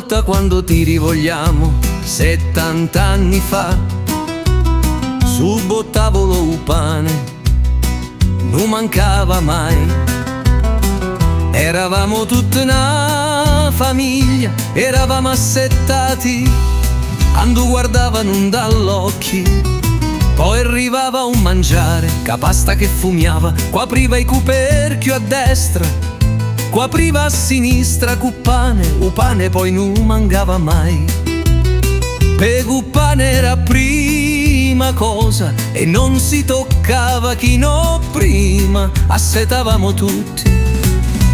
volta quando ti rivogliamo 70 anni fa, sul bottavolo un pane non mancava mai. Eravamo tutta una famiglia, eravamo assettati, quando guardavano dall'occhi. Poi arrivava un mangiare, ca pasta che fumiava, qua apriva i cuperchio a destra, qua apriva a sinistra, cuppane, u pane poi non mancava mai. Per cuppane era prima cosa e non si toccava chi no prima, assetavamo tutti.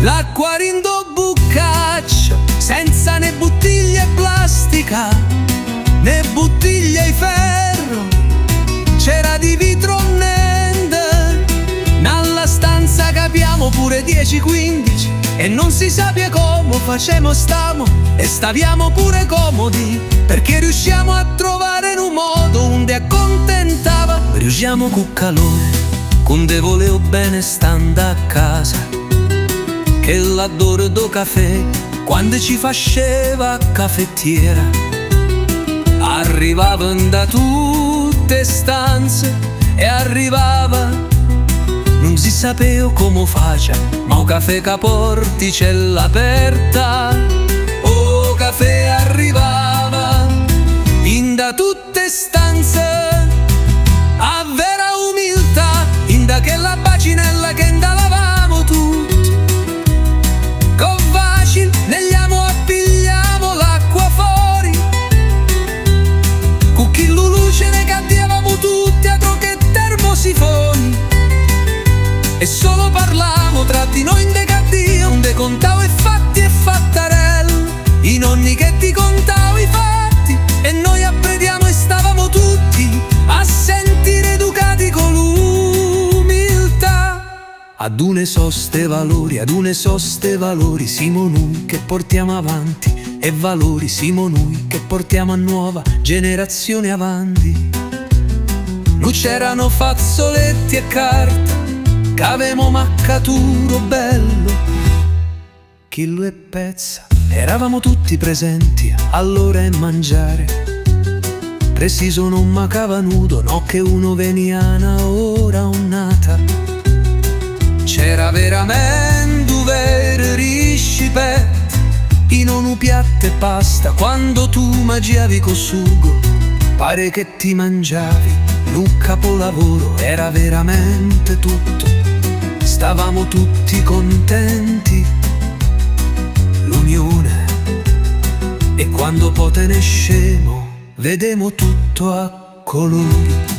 L'acqua rindo buccaccia, senza né bottiglie plastica, né bottiglie di ferro, c'era di vitro niente. Nella stanza capiamo pure 10-15 e non si sapia come facemo stamo e staviamo pure comodi, perché riusciamo a trovare un modo onde accontentava. Riusciamo con calore, con de voleo bene stando a casa, che l'adoro do caffè quando ci faceva caffettiera. Arrivavano da tutte stanze e arrivava, non si sapeva come faccia, ma un caffè che porti c'è l'aperta. O caffè arrivava in da tutte stanze, a vera umiltà, in da che la bacinella che indalavamo tutti. Con facile negliamo appigliamo l'acqua fuori, con chi luce ne cadevamo tutti a che termosifoni. E solo parlavamo tra di noi in decaddio, onde contavo i fatti e fattarello, i nonni che ti contavo i fatti, e noi apprendiamo e stavamo tutti a sentire educati con l'umiltà. Ad une soste valori, ad une soste valori, siamo noi che portiamo avanti, e valori siamo noi che portiamo a nuova generazione avanti. Non c'erano fazzoletti e carta, che avevamo maccaturo bello, chillo e pezza, eravamo tutti presenti all'ora e mangiare. Preciso non mancava nudo, no che uno venia una ora o nata. C'era veramente un vero riscipetto in un piatto e pasta, quando tu mangiavi col sugo, pare che ti mangiavi un capolavoro, era veramente tutto. Stavamo tutti contenti, l'unione, e quando poi te ne scemo, vedemo tutto a colori.